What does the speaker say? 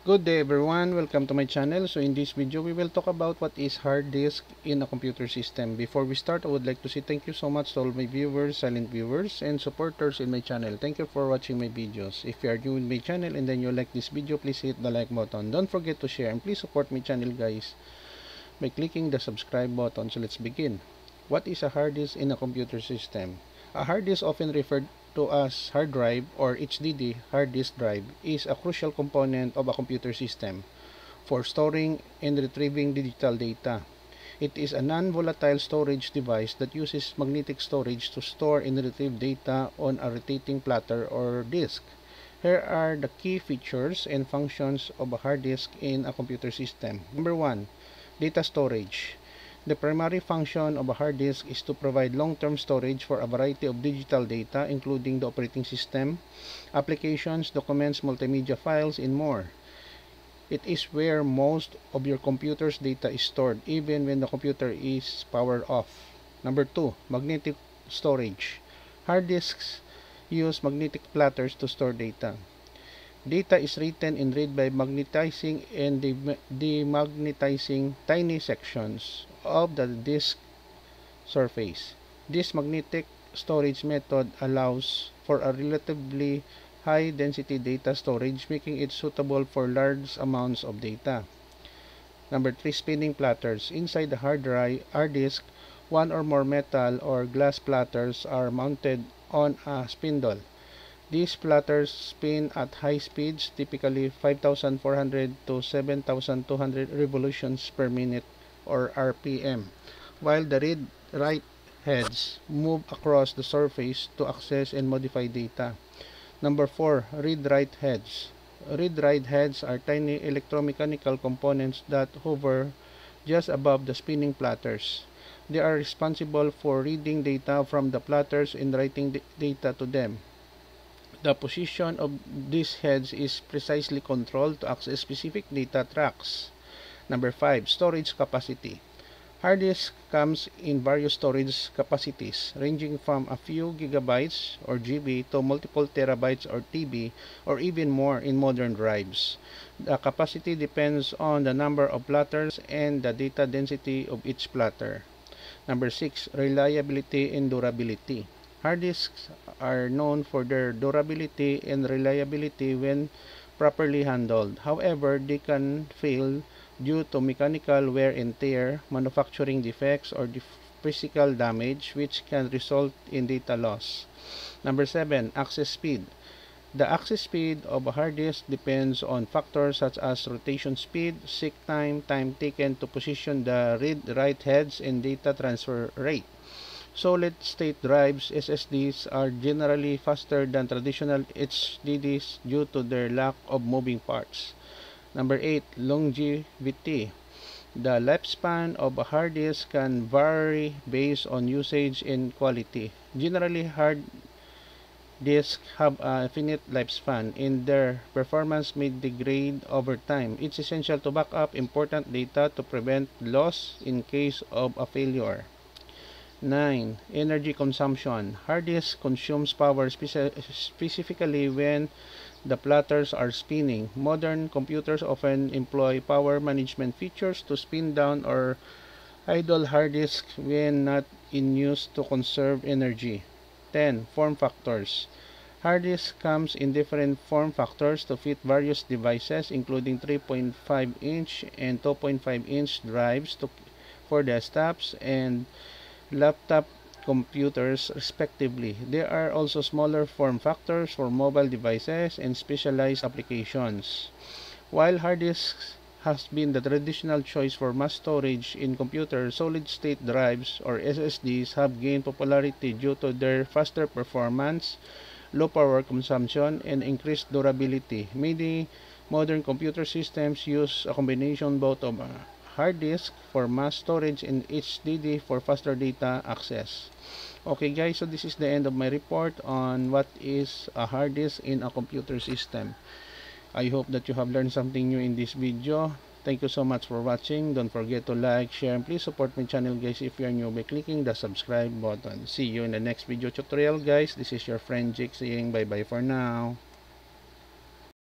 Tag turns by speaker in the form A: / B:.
A: Good day everyone, welcome to my channel. So in this video we will talk about what is hard disk in a computer system. Before we start, I would like to say thank you so much to all my viewers, silent viewers, and supporters in my channel. Thank you for watching my videos. If you are new in my channel and then you like this video, please hit the like button. Don't forget to share and please support my channel guys by clicking the subscribe button. So let's begin. What is a hard disk in a computer system? A hard disk, often referred to as hard drive or HDD, hard disk drive, is a crucial component of a computer system for storing and retrieving digital data. It is a non-volatile storage device that uses magnetic storage to store and retrieve data on a rotating platter or disk. Here are the key features and functions of a hard disk in a computer system. Number 1. Data storage. The primary function of a hard disk is to provide long-term storage for a variety of digital data, including the operating system, applications, documents, multimedia files, and more. It is where most of your computer's data is stored, even when the computer is powered off. Number 2. Magnetic storage. Hard disks use magnetic platters to store data. Data is written and read by magnetizing and demagnetizing tiny sections of the disk surface. This magnetic storage method allows for a relatively high density data storage, making it suitable for large amounts of data. Number 3. Spinning platters. Inside the hard disk, one or more metal or glass platters are mounted on a spindle. These platters spin at high speeds, typically 5,400 to 7,200 revolutions per minute or RPM, while the read-write heads move across the surface to access and modify data. Number 4. Read-write heads. Read-write heads are tiny electromechanical components that hover just above the spinning platters. They are responsible for reading data from the platters and writing data to them. The position of these heads is precisely controlled to access specific data tracks. Number 5. Storage capacity. Hard disk comes in various storage capacities, ranging from a few gigabytes or GB to multiple terabytes or TB, or even more in modern drives. The capacity depends on the number of platters and the data density of each platter. Number 6. Reliability and durability. Hard disks are known for their durability and reliability when properly handled. However, they can fail due to mechanical wear and tear, manufacturing defects, or physical damage, which can result in data loss. Number 7. Access speed. The access speed of a hard disk depends on factors such as rotation speed, seek time, time taken to position the read-write heads, and data transfer rate. Solid-state drives (SSDs) are generally faster than traditional HDDs due to their lack of moving parts. Number 8. Longevity. The lifespan of a hard disk can vary based on usage and quality. Generally, hard disks have a finite lifespan, and their performance may degrade over time. It's essential to back up important data to prevent loss in case of a failure. 9. Energy consumption. Hard disk consumes power specifically when the platters are spinning. Modern computers often employ power management features to spin down or idle hard disks when not in use to conserve energy. 10. Form factors. Hard disk comes in different form factors to fit various devices, including 3.5-inch and 2.5-inch drives for desktops and laptop computers respectively. There are also smaller form factors for mobile devices and specialized applications. While hard disks has been the traditional choice for mass storage in computers, solid-state drives or SSDs have gained popularity due to their faster performance, low power consumption, and increased durability. Many modern computer systems use a combination both of hard disk for mass storage and HDD for faster data access. Okay guys, so this is the end of my report on what is a hard disk in a computer system. I hope that you have learned something new in this video. Thank you so much for watching. Don't forget to like, share, and please support my channel guys if you are new by clicking the subscribe button. See you in the next video tutorial guys. This is your friend Jake saying bye bye for now.